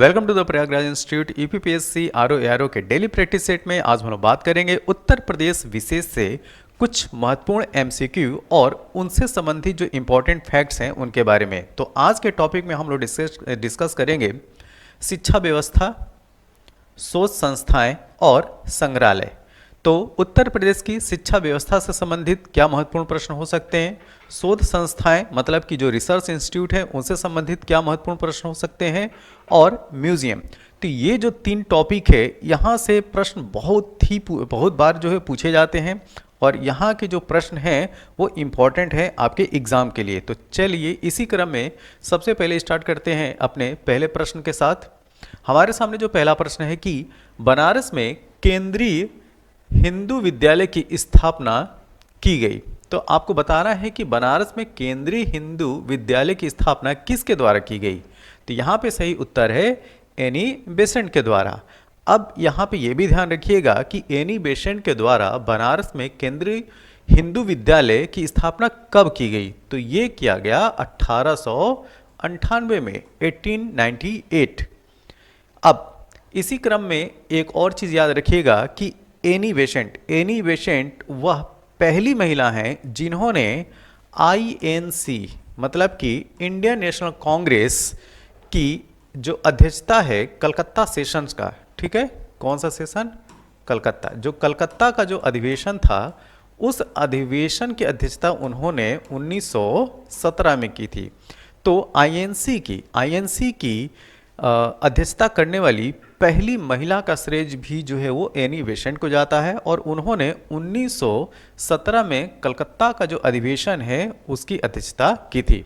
Welcome to the Prayagraj institute UPPSC RO ARO के daily practice set में आज हम लोग बात करेंगे उत्तर प्रदेश विशेष से कुछ महत्वपूर्ण एमसीक्यू और उनसे संबंधित जो इंपॉर्टेंट फैक्ट्स हैं उनके बारे में। तो आज के टॉपिक में हम लोग डिस्कस करेंगे शिक्षा व्यवस्था, शोध संस्थाएं और संग्रहालय। तो उत्तर प्रदेश की शिक्षा व्यवस्था से संबंधित क्या महत्वपूर्ण प्रश्न हो सकते हैं, शोध संस्थाएं मतलब कि जो रिसर्च इंस्टीट्यूट है उनसे संबंधित क्या महत्वपूर्ण प्रश्न हो सकते हैं, और म्यूजियम। तो ये जो तीन टॉपिक है यहाँ से प्रश्न बहुत बार जो है पूछे जाते हैं और यहाँ के जो प्रश्न हैं वो इम्पॉर्टेंट है आपके एग्जाम के लिए। तो चलिए इसी क्रम में सबसे पहले स्टार्ट करते हैं अपने पहले प्रश्न के साथ। हमारे सामने जो पहला प्रश्न है कि बनारस में केंद्रीय हिंदू विद्यालय की स्थापना की गई। तो आपको बताना है कि बनारस में केंद्रीय हिंदू विद्यालय की स्थापना किसके द्वारा की गई। तो यहाँ पे सही उत्तर है एनी बेसेंट के द्वारा। अब यहाँ पे ये भी ध्यान रखिएगा कि एनी बेसेंट के द्वारा बनारस में केंद्रीय हिंदू विद्यालय की स्थापना कब की गई। तो ये किया गया 1898 में, 1898। अब इसी क्रम में एक और चीज़ याद रखिएगा कि एनी बेसेंट वह पहली महिला हैं जिन्होंने आईएनसी मतलब कि इंडियन नेशनल कांग्रेस की जो अध्यक्षता है कलकत्ता सेशंस का, ठीक है, कौन सा सेशन, कलकत्ता, जो कलकत्ता का जो अधिवेशन था उस अधिवेशन की अध्यक्षता उन्होंने 1917 में की थी। तो आईएनसी की अध्यक्षता करने वाली पहली महिला का श्रेय भी जो है वो एनी बेसेंट को जाता है और उन्होंने 1917 में कलकत्ता का जो अधिवेशन है उसकी अध्यक्षता की थी।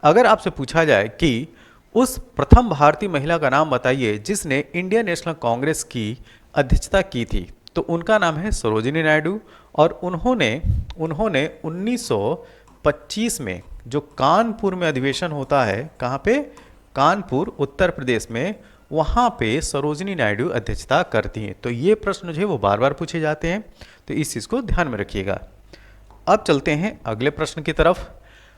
अगर आपसे पूछा जाए कि उस प्रथम भारतीय महिला का नाम बताइए जिसने इंडियन नेशनल कांग्रेस की अध्यक्षता की थी, तो उनका नाम है सरोजिनी नायडू। और उन्होंने 1925 में जो कानपुर में अधिवेशन होता है, कहाँ पे, कानपुर उत्तर प्रदेश में, वहाँ पे सरोजिनी नायडू अध्यक्षता करती हैं। तो ये प्रश्न जो है वो बार बार पूछे जाते हैं, तो इस चीज़ को ध्यान में रखिएगा। अब चलते हैं अगले प्रश्न की तरफ।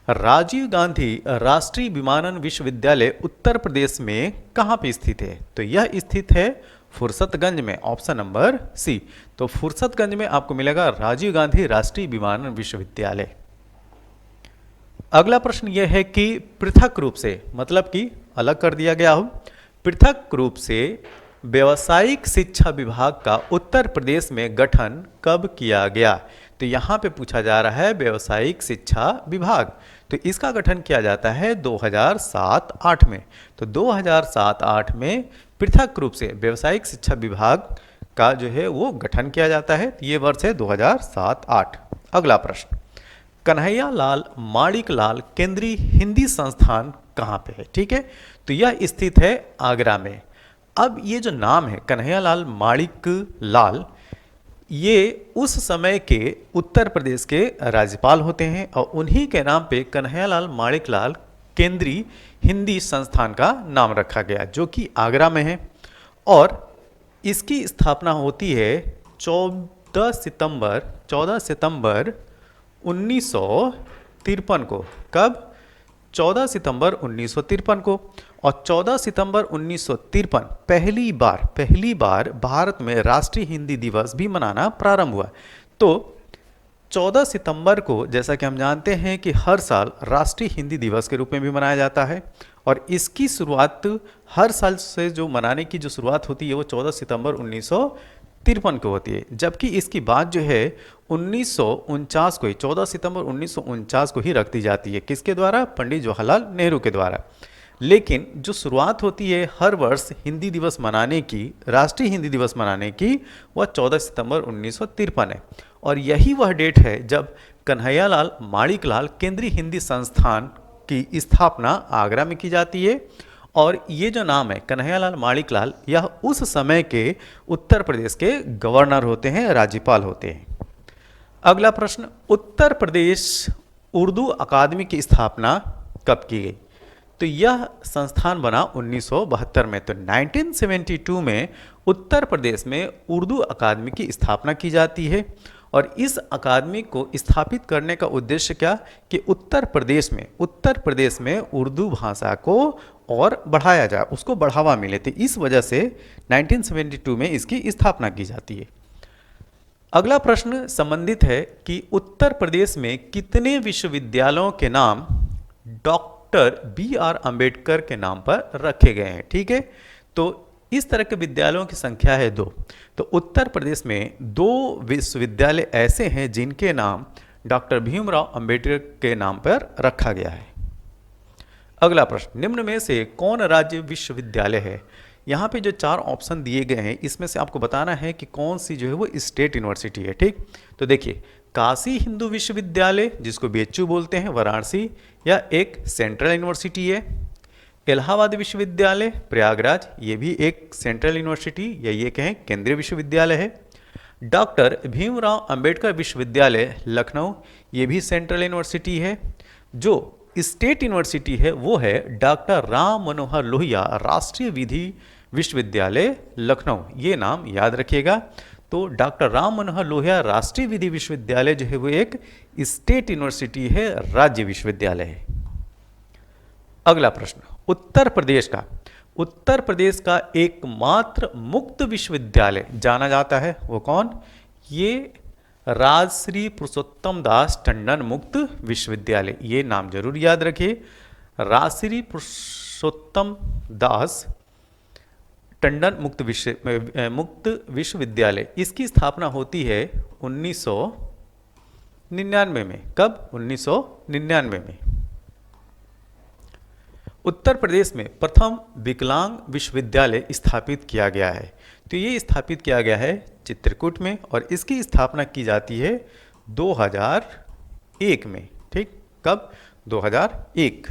राजीव गांधी राष्ट्रीय विमानन विश्वविद्यालय उत्तर प्रदेश में कहाँ पे स्थित है। तो यह स्थित है फुर्सतगंज में, ऑप्शन नंबर सी। तो फुर्सतगंज में आपको मिलेगा राजीव गांधी राष्ट्रीय विमानन विश्वविद्यालय। अगला प्रश्न यह है कि पृथक रूप से मतलब कि अलग कर दिया गया हो, पृथक रूप से व्यावसायिक शिक्षा विभाग का उत्तर प्रदेश में गठन कब किया गया। तो यहाँ पे पूछा जा रहा है व्यावसायिक शिक्षा विभाग। तो इसका गठन किया जाता है 2007-08 में। तो 2007-08 में पृथक रूप से व्यावसायिक शिक्षा विभाग का जो है वो गठन किया जाता है। ये वर्ष है 2007-08। अगला प्रश्न, कन्हैया लाल माणिक लाल केंद्रीय हिंदी संस्थान कहाँ पे है, ठीक है। तो यह स्थित है आगरा में। अब ये जो नाम है कन्हैया लाल माणिक लाल, ये उस समय के उत्तर प्रदेश के राज्यपाल होते हैं और उन्हीं के नाम पे कन्हैया लाल माणिक लाल केंद्रीय हिंदी संस्थान का नाम रखा गया, जो कि आगरा में है। और इसकी स्थापना होती है 14 सितंबर 1953 को। कब? 14 सितंबर 1953 को। और 14 सितंबर 1953 पहली बार भारत में राष्ट्रीय हिंदी दिवस भी मनाना प्रारंभ हुआ। तो 14 सितंबर को, जैसा कि हम जानते हैं कि हर साल राष्ट्रीय हिंदी दिवस के रूप में भी मनाया जाता है और इसकी शुरुआत हर साल से जो मनाने की जो शुरुआत होती है वो 14 सितंबर 1953 को होती है, जबकि इसकी बात जो है 1949 को ही, 14 सितंबर 1949 को ही रख दी जाती है। किसके द्वारा? पंडित जवाहरलाल नेहरू के द्वारा। लेकिन जो शुरुआत होती है हर वर्ष हिंदी दिवस मनाने की, राष्ट्रीय हिंदी दिवस मनाने की, वह 14 सितंबर 1953 है। और यही वह डेट है जब कन्हैया लाल माणिक लाल केंद्रीय हिंदी संस्थान की स्थापना आगरा में की जाती है। और ये जो नाम है कन्हैया लाल माणिक लाल, यह उस समय के उत्तर प्रदेश के गवर्नर होते हैं, राज्यपाल होते हैं। अगला प्रश्न, उत्तर प्रदेश उर्दू अकादमी की स्थापना कब की गई। तो यह संस्थान बना 1972 में। तो 1972 में उत्तर प्रदेश में उर्दू अकादमी की स्थापना की जाती है और इस अकादमी को स्थापित करने का उद्देश्य क्या कि उत्तर प्रदेश में उर्दू भाषा को और बढ़ाया जाए, उसको बढ़ावा मिले, तो इस वजह से 1972 में इसकी स्थापना की जाती है। अगला प्रश्न संबंधित है कि उत्तर प्रदेश में कितने विश्वविद्यालयों के नाम डॉक्टर बी आर अंबेडकर के नाम पर रखे गए हैं। ठीक है, तो इस तरह के विद्यालयों की संख्या है 2। तो उत्तर प्रदेश में 2 विश्वविद्यालय ऐसे हैं जिनके नाम डॉक्टर भीमराव अंबेडकर के नाम पर रखा गया है। अगला प्रश्न, निम्न में से कौन राज्य विश्वविद्यालय है। यहाँ पे जो 4 ऑप्शन दिए गए हैं इसमें से आपको बताना है कि कौन सी जो है वो स्टेट यूनिवर्सिटी है। ठीक, तो देखिए, काशी हिंदू विश्वविद्यालय जिसको बीएचयू बोलते हैं वाराणसी, या एक सेंट्रल यूनिवर्सिटी है। इलाहाबाद विश्वविद्यालय प्रयागराज, ये भी एक सेंट्रल यूनिवर्सिटी या ये कहें केंद्रीय विश्वविद्यालय है। डॉक्टर भीमराव अंबेडकर विश्वविद्यालय लखनऊ, ये भी सेंट्रल यूनिवर्सिटी है। जो स्टेट यूनिवर्सिटी है वो है डॉक्टर राम मनोहर लोहिया राष्ट्रीय विधि विश्वविद्यालय लखनऊ, ये नाम याद रखिएगा। तो डॉक्टर राम मनोहर लोहिया राष्ट्रीय विधि विश्वविद्यालय जो है वो एक स्टेट यूनिवर्सिटी है, राज्य विश्वविद्यालय है। अगला प्रश्न, उत्तर प्रदेश का एकमात्र मुक्त विश्वविद्यालय जाना जाता है वो कौन। ये राजश्री पुरुषोत्तम दास टंडन मुक्त विश्वविद्यालय, ये नाम जरूर याद रखिए। राजश्री पुरुषोत्तम दास टंडन मुक्त विश्वविद्यालय, इसकी स्थापना होती है 1999 में। कब? 1999 में। उत्तर प्रदेश में प्रथम विकलांग विश्वविद्यालय स्थापित किया गया है, तो ये स्थापित किया गया है चित्रकूट में और इसकी स्थापना की जाती है 2001 में। ठीक, कब? 2001।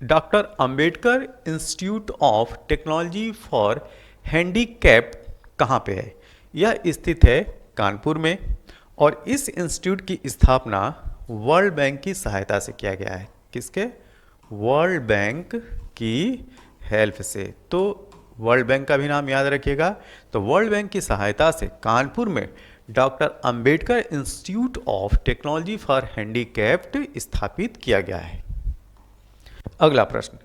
Doctor Ambedkar institute of technology for handicapped कहाँ पे है? यह स्थित है कानपुर में और इस इंस्टीट्यूट की स्थापना वर्ल्ड बैंक की सहायता से किया गया है। किसके? वर्ल्ड बैंक की हेल्प से। तो वर्ल्ड बैंक का भी नाम याद रखिएगा। तो वर्ल्ड बैंक की सहायता से कानपुर में doctor Ambedkar institute of technology for handicapped स्थापित किया गया है। अगला प्रश्न,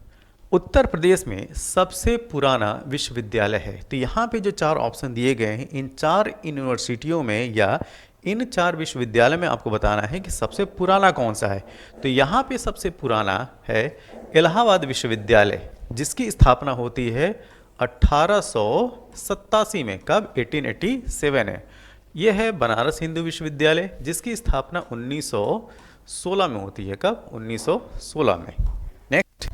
उत्तर प्रदेश में सबसे पुराना विश्वविद्यालय है। तो यहाँ पे जो 4 ऑप्शन दिए गए हैं, इन 4 यूनिवर्सिटियों में या इन 4 विश्वविद्यालय में आपको बताना है कि सबसे पुराना कौन सा है। तो यहाँ पे सबसे पुराना है इलाहाबाद विश्वविद्यालय, जिसकी स्थापना होती है 1887 में। कब? 1887 है। यह है बनारस हिंदू विश्वविद्यालय, जिसकी स्थापना 1916 में होती है। कब? 1916 में। नेक्स्ट,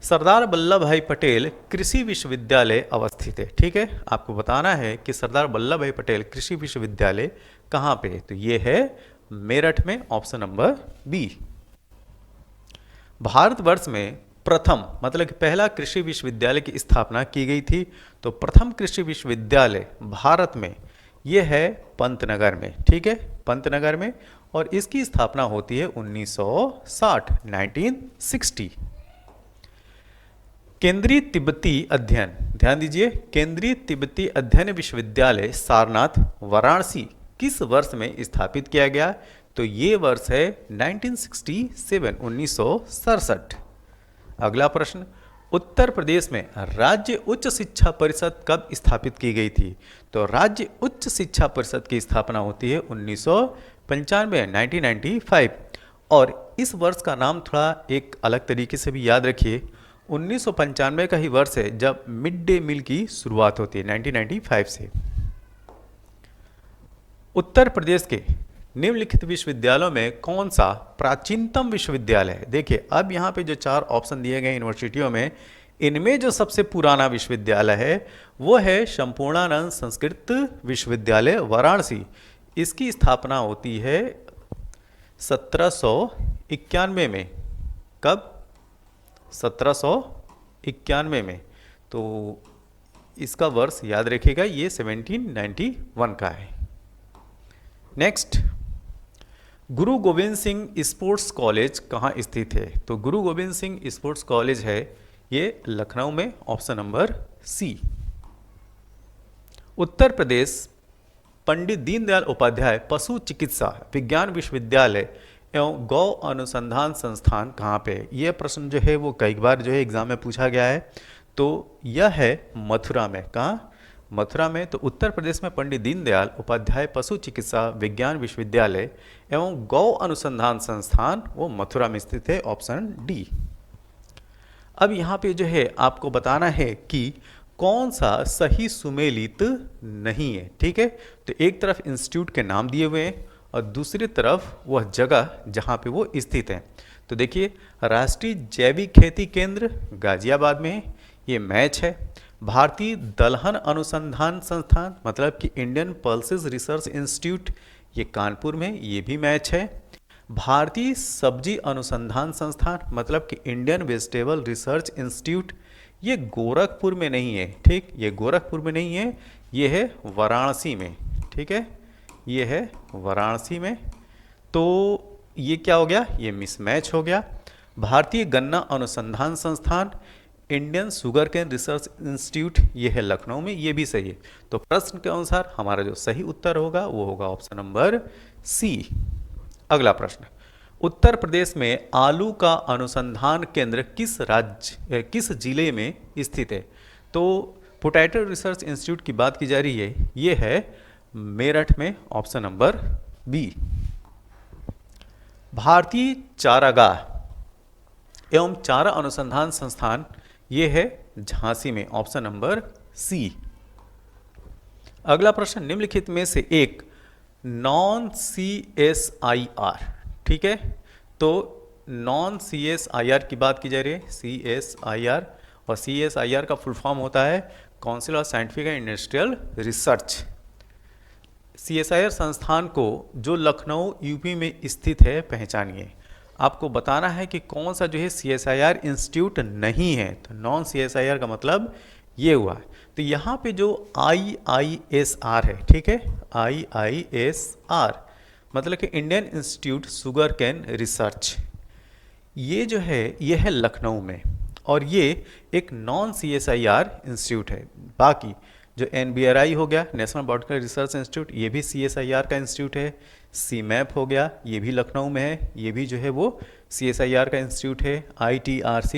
सरदार वल्लभ भाई पटेल कृषि विश्वविद्यालय अवस्थित है। ठीक है, आपको बताना है कि सरदार वल्लभ भाई पटेल कृषि विश्वविद्यालय कहाँ पे है। तो ये है मेरठ में, ऑप्शन नंबर बी। भारतवर्ष में प्रथम मतलब कि पहला कृषि विश्वविद्यालय की स्थापना की गई थी। तो प्रथम कृषि विश्वविद्यालय भारत में यह है पंतनगर में। ठीक है, पंतनगर में, और इसकी स्थापना होती है 1960। केंद्रीय तिब्बती अध्ययन, ध्यान दीजिए, केंद्रीय तिब्बती अध्ययन विश्वविद्यालय सारनाथ वाराणसी किस वर्ष में स्थापित किया गया? तो ये वर्ष है 1967, 1967। अगला प्रश्न, उत्तर प्रदेश में राज्य उच्च शिक्षा परिषद कब स्थापित की गई थी? तो राज्य उच्च शिक्षा परिषद की स्थापना होती है 1995, 1995। और इस वर्ष का नाम थोड़ा एक अलग तरीके से भी याद रखिए। 1995 का ही वर्ष है जब मिड डे मील की शुरुआत होती है, 1995 से। उत्तर प्रदेश के निम्नलिखित विश्वविद्यालयों में कौन सा प्राचीनतम विश्वविद्यालय है? देखिए, अब यहाँ पे जो 4 ऑप्शन दिए गए यूनिवर्सिटियों में, इनमें जो सबसे पुराना विश्वविद्यालय है वो है संपूर्णानंद संस्कृत विश्वविद्यालय वाराणसी। इसकी स्थापना होती है 1791 में। कब? 1791 में। तो इसका वर्ष याद रखिएगा, ये 1791 का है। नेक्स्ट, गुरु गोविंद सिंह स्पोर्ट्स कॉलेज कहाँ स्थित है? तो गुरु गोविंद सिंह स्पोर्ट्स कॉलेज है ये लखनऊ में, option number C. Uttar Pradesh Pandit Deendayal Upadhyay पशु चिकित्सा विज्ञान विश्वविद्यालय एवं गौ अनुसंधान संस्थान कहाँ पे है? यह प्रश्न जो है वो कई बार जो है एग्जाम में पूछा गया है। तो यह है मथुरा में। कहाँ? मथुरा में। तो उत्तर प्रदेश में पंडित दीनदयाल उपाध्याय पशु चिकित्सा विज्ञान विश्वविद्यालय एवं गौ अनुसंधान संस्थान वो मथुरा में स्थित है, ऑप्शन डी। अब यहाँ पे जो है आपको बताना है कि कौन सा सही सुमेलित नहीं है। ठीक है, तो एक तरफ इंस्टीट्यूट के नाम दिए हुए हैं और दूसरी तरफ वह जगह जहाँ पे वो स्थित है। तो देखिए, राष्ट्रीय जैविक खेती केंद्र गाजियाबाद में है, ये मैच है। भारतीय दलहन अनुसंधान संस्थान मतलब कि इंडियन पल्सेस रिसर्च इंस्टीट्यूट, ये कानपुर में, ये भी मैच है। भारतीय सब्जी अनुसंधान संस्थान मतलब कि इंडियन वेजिटेबल रिसर्च इंस्टीट्यूट, ये गोरखपुर में नहीं है। ठीक, ये गोरखपुर में नहीं है, ये है वाराणसी में। ठीक है, ये है वाराणसी में। तो ये क्या हो गया? ये मिसमैच हो गया। भारतीय गन्ना अनुसंधान संस्थान Indian sugar cane research institute, ये है लखनऊ में, ये भी सही है। तो प्रश्न के अनुसार हमारा जो सही उत्तर होगा वो होगा ऑप्शन नंबर सी। अगला प्रश्न, उत्तर प्रदेश में आलू का अनुसंधान केंद्र किस जिले में स्थित है? तो पोटैटो रिसर्च इंस्टीट्यूट की बात की जा रही है, ये है मेरठ में, ऑप्शन नंबर बी। भारतीय चारागाह एवं चारा अनुसंधान संस्थान, ये है झांसी में, ऑप्शन नंबर सी। अगला प्रश्न, निम्नलिखित में से एक नॉन CSIR, ठीक है, तो नॉन CSIR की बात की जा रही है, CSIR, और CSIR का फुल फॉर्म होता है council of scientific and industrial research. CSIR संस्थान को जो लखनऊ यूपी में स्थित है पहचानिए। आपको बताना है कि कौन सा जो है CSIR इंस्टीट्यूट नहीं है। तो नॉन CSIR का मतलब ये हुआ। तो यहाँ पे जो IISR है, ठीक है, IISR मतलब कि Indian institute sugar cane research, ये जो है ये है लखनऊ में, और ये एक नॉन CSIR इंस्टीट्यूट है। बाकी जो NBRI हो गया, नेशनल बॉटनिकल रिसर्च इंस्टीट्यूट, ये भी CSIR का इंस्टीट्यूट है। CMAP हो गया, ये भी लखनऊ में है, ये भी जो है वो CSIR का इंस्टीट्यूट है। ITRC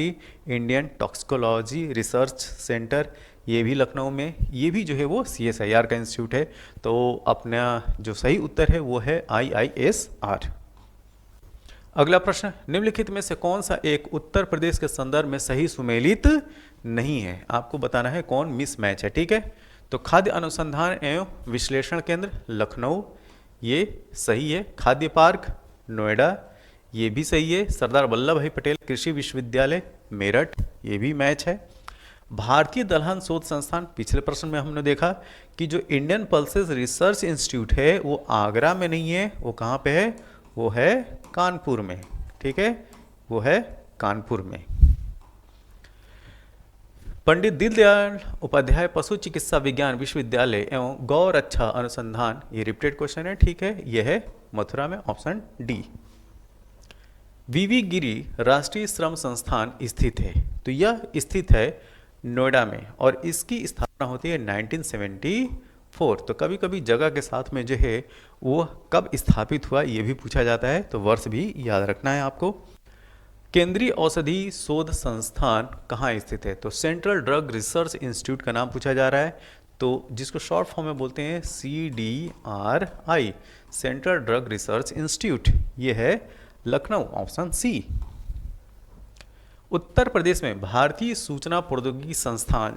Indian toxicology research centre, ये भी लखनऊ में, ये भी जो है वो CSIR का इंस्टीट्यूट है। तो अपना जो सही उत्तर है वो है IISR। अगला प्रश्न, निम्नलिखित में से कौन सा एक उत्तर प्रदेश के संदर्भ में सही सुमेलित नहीं है? आपको बताना है कौन मिसमैच है। ठीक है, तो खाद्य अनुसंधान एवं विश्लेषण केंद्र लखनऊ, ये सही है। खाद्य पार्क नोएडा, ये भी सही है। सरदार वल्लभ भाई पटेल कृषि विश्वविद्यालय मेरठ, ये भी मैच है। भारतीय दलहन शोध संस्थान, पिछले प्रश्न में हमने देखा कि जो इंडियन पल्सेस रिसर्च इंस्टीट्यूट है वो आगरा में नहीं है, वो कहाँ पे है? वो है कानपुर में। ठीक है, वो है कानपुर में। पंडित दीनदयाल उपाध्याय पशु चिकित्सा विज्ञान विश्वविद्यालय एवं गौ रक्षा अनुसंधान, ये रिपीटेड क्वेश्चन है। ठीक है, ये है मथुरा में, ऑप्शन डी। वीवी गिरी राष्ट्रीय श्रम संस्थान स्थित है, तो यह स्थित है नोएडा में, और इसकी स्थापना होती है 1974। तो कभी कभी जगह के साथ में जो है वो कब स्थापित हुआ ये भी पूछा जाता है, तो वर्ष भी याद रखना है आपको। केंद्रीय औषधि शोध संस्थान कहाँ स्थित है? तो सेंट्रल ड्रग रिसर्च इंस्टीट्यूट का नाम पूछा जा रहा है, तो जिसको शॉर्ट फॉर्म में बोलते हैं CDRI, central drug research institute, ये है लखनऊ, ऑप्शन सी। उत्तर प्रदेश में भारतीय सूचना प्रौद्योगिकी संस्थान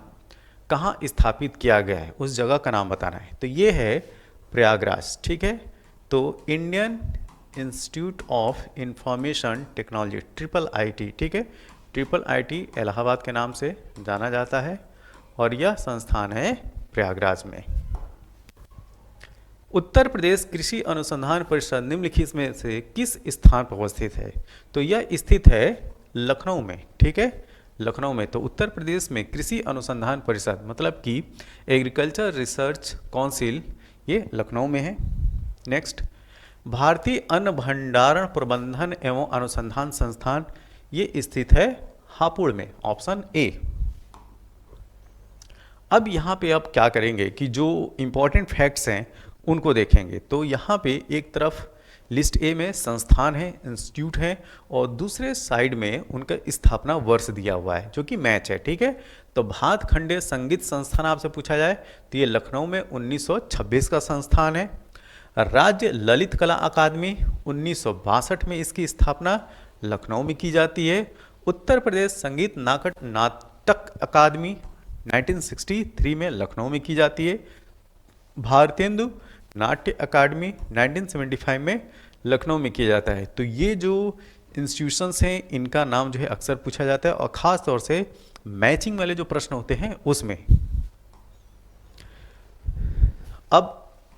कहाँ स्थापित किया गया है? उस जगह का नाम बताना है। तो ये है प्रयागराज। ठीक है, तो Indian institute of information technology, IIIT, ठीक है, IIIT इलाहाबाद के नाम से जाना जाता है, और यह संस्थान है प्रयागराज में। उत्तर प्रदेश कृषि अनुसंधान परिषद निम्नलिखित में से किस स्थान पर अवस्थित है? तो यह स्थित है लखनऊ में। ठीक है, लखनऊ में। तो उत्तर प्रदेश में कृषि अनुसंधान परिषद मतलब कि एग्रीकल्चर रिसर्च काउंसिल, ये लखनऊ में है। नेक्स्ट, भारतीय अन्न भंडारण प्रबंधन एवं अनुसंधान संस्थान, ये स्थित है हापुड़ में, ऑप्शन ए। अब यहाँ पे आप क्या करेंगे कि जो इंपॉर्टेंट फैक्ट्स हैं उनको देखेंगे। तो यहाँ पे एक तरफ लिस्ट ए में संस्थान है, इंस्टीट्यूट है, और दूसरे साइड में उनका स्थापना वर्ष दिया हुआ है जो कि मैच है। ठीक है, तो भातखंडे संगीत संस्थान आपसे पूछा जाए तो ये लखनऊ में 1926 का संस्थान है। राज्य ललित कला अकादमी 1962 में इसकी स्थापना लखनऊ में की जाती है। उत्तर प्रदेश संगीत नाटक अकादमी 1963 में लखनऊ में की जाती है। भारतेंदु नाट्य अकादमी 1975 में लखनऊ में किया जाता है। तो ये जो इंस्टीट्यूशंस हैं इनका नाम जो है अक्सर पूछा जाता है, और ख़ास तौर से मैचिंग वाले जो प्रश्न होते हैं उसमें। अब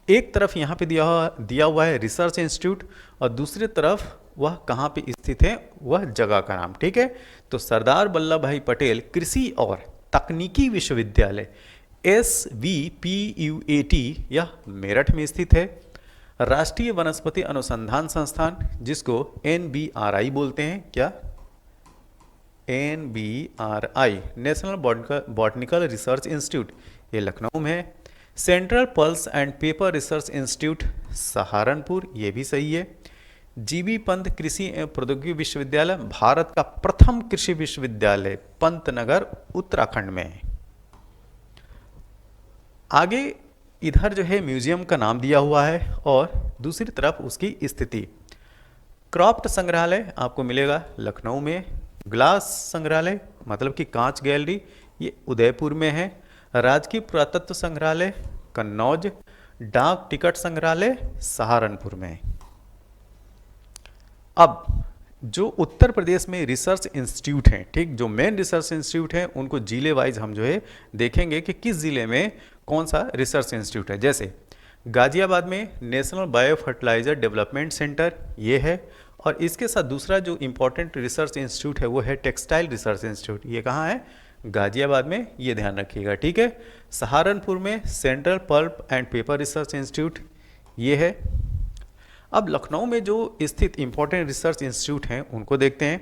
एक तरफ यहाँ पे दिया हुआ है रिसर्च इंस्टीट्यूट, और दूसरी तरफ वह कहाँ पे स्थित है, वह जगह का नाम। ठीक है, तो सरदार वल्लभ भाई पटेल कृषि और तकनीकी विश्वविद्यालय SVPUAT यह मेरठ में स्थित है। राष्ट्रीय वनस्पति अनुसंधान संस्थान जिसको NBRI बोलते हैं, क्या NBRI national botanical research institute, ये लखनऊ में है। Central pulse and paper research institute Saharanpur, ये भी सही है। जीबी पंत कृषि एवं प्रौद्योगिकी विश्वविद्यालय भारत का प्रथम कृषि विश्वविद्यालय पंतनगर उत्तराखंड में है। आगे इधर जो है म्यूजियम का नाम दिया हुआ है, और दूसरी तरफ उसकी स्थिति। क्रॉफ्ट संग्रहालय आपको मिलेगा लखनऊ में। ग्लास संग्रहालय मतलब कि कांच गैलरी, ये उदयपुर में है। राजकीय पुरातत्व संग्रहालय कन्नौज। डाक टिकट संग्रहालय सहारनपुर में। अब जो उत्तर प्रदेश में रिसर्च इंस्टीट्यूट हैं, ठीक, जो मेन रिसर्च इंस्टीट्यूट हैं उनको जिले वाइज हम जो है देखेंगे कि किस जिले में कौन सा रिसर्च इंस्टीट्यूट है। जैसे गाजियाबाद में national bio fertiliser development centre ये है, और इसके साथ दूसरा जो इम्पोर्टेंट रिसर्च इंस्टीट्यूट है वो है टेक्सटाइल रिसर्च इंस्टीट्यूट। ये कहाँ है? गाजियाबाद में, ये ध्यान रखिएगा। ठीक है, सहारनपुर में central pulp and paper research institute ये है। अब लखनऊ में जो स्थित इम्पोर्टेंट रिसर्च इंस्टीट्यूट हैं उनको देखते हैं।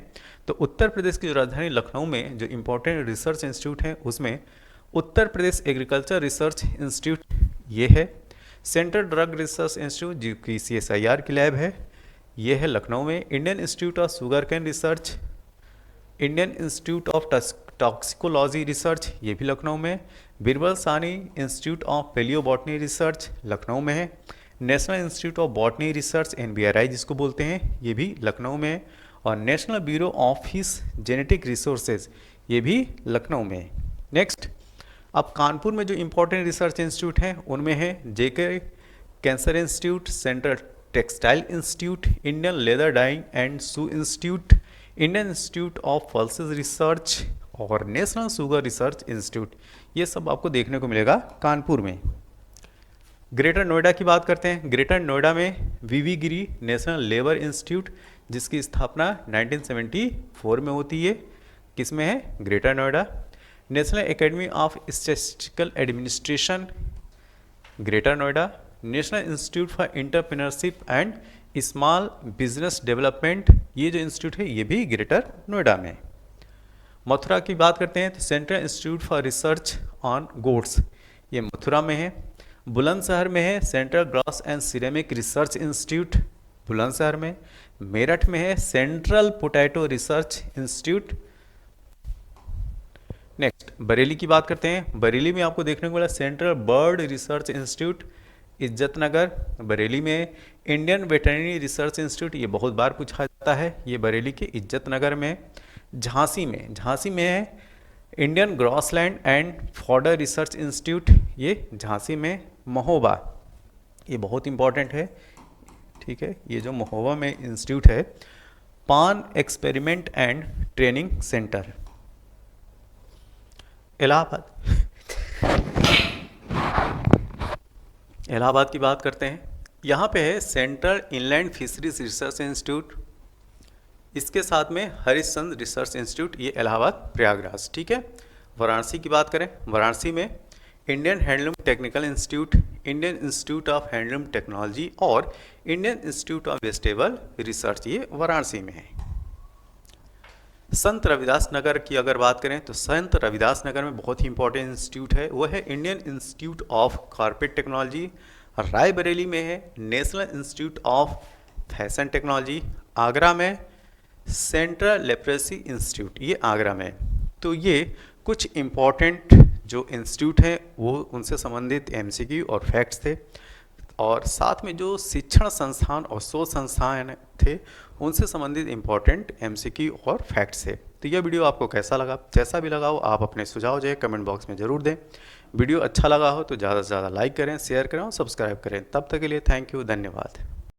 तो उत्तर प्रदेश की जो राजधानी लखनऊ में जो इम्पोर्टेंट रिसर्च इंस्टीट्यूट हैं उसमें Uttar Pradesh agriculture research institute ये है। सेंट्रल ड्रग रिसर्च इंस्टीट्यूट जो कि CSIR की लैब है, ये है लखनऊ में। Indian institute of sugar cane research, Indian institute of toxicology research, ये भी लखनऊ में। बीरबल सानी institute of palaeobotany research Lucknow में है। National institute of botany research NBRI जिसको बोलते हैं, ये भी लखनऊ में है। और national bureau office genetic resources, ये भी लखनऊ में है। नेक्स्ट, अब कानपुर में जो इम्पोर्टेंट रिसर्च इंस्टीट्यूट हैं उनमें है JK cancer institute, central textile institute, Indian leather dyeing and shoe institute, Indian institute of pulses research और नेशनल शुगर रिसर्च इंस्टीट्यूट। ये सब आपको देखने को मिलेगा कानपुर में। ग्रेटर नोएडा की बात करते हैं। ग्रेटर नोएडा में VV गिरी नेशनल लेबर इंस्टीट्यूट जिसकी स्थापना 1974 में होती है। किस में है? Greater Noida. National academy of statistical administration greater Noida. National institute for entrepreneurship and small business development, ये जो इंस्टीट्यूट है ये भी ग्रेटर नोएडा में। मथुरा की बात करते हैं तो central institute for research on goats, ये मथुरा में है। बुलंदशहर में है central glass and ceramic research institute, Bulandshahr में। मेरठ में है central potato research institute. Next, Bareilly की बात करते हैं। बरेली में आपको देखने को मिला central bird research institute. Izzatnagar Bareilly में इंडियन वेटरनरी रिसर्च इंस्टीट्यूट, ये बहुत बार पूछा जाता है, ये बरेली के इज्जतनगर में। झांसी में है Indian grassland and fodder research institute, ये झांसी में। महोबा, ये बहुत इंपॉर्टेंट है, ठीक है, ये जो महोबा में इंस्टीट्यूट है, पान experiment and training centre. Allahabad की बात करते हैं। यहाँ पे है central inland fisheries research institute, इसके साथ में हरिश्चंद्र रिसर्च इंस्टीट्यूट, ये इलाहाबाद प्रयागराज। ठीक है, वाराणसी की बात करें। वाराणसी में Indian handloom technical institute, Indian institute of handloom technology और Indian institute of vegetable research, ये वाराणसी में है। संत रविदास नगर की अगर बात करें तो संत रविदास नगर में बहुत ही इंपॉर्टेंट इंस्टीट्यूट है, वो है Indian institute of carpet technology. Raebareli में है national institute of fashion technology Agra में, सेंट्रल लेप्रेसी इंस्टीट्यूट ये आगरा में। तो ये कुछ इम्पॉर्टेंट जो इंस्टीट्यूट हैं वो उनसे संबंधित एमसीक्यू और फैक्ट्स थे, और साथ में जो शिक्षण संस्थान और शोध संस्थान थे उनसे संबंधित इम्पॉर्टेंट एमसीक्यू और फैक्ट्स थे। तो यह वीडियो आपको कैसा लगा? जैसा भी लगा हो आप अपने सुझाव जो है कमेंट बॉक्स में ज़रूर दें। वीडियो अच्छा लगा हो तो ज़्यादा से ज़्यादा लाइक करें, शेयर करें और सब्सक्राइब करें। तब तक के लिए थैंक यू, धन्यवाद।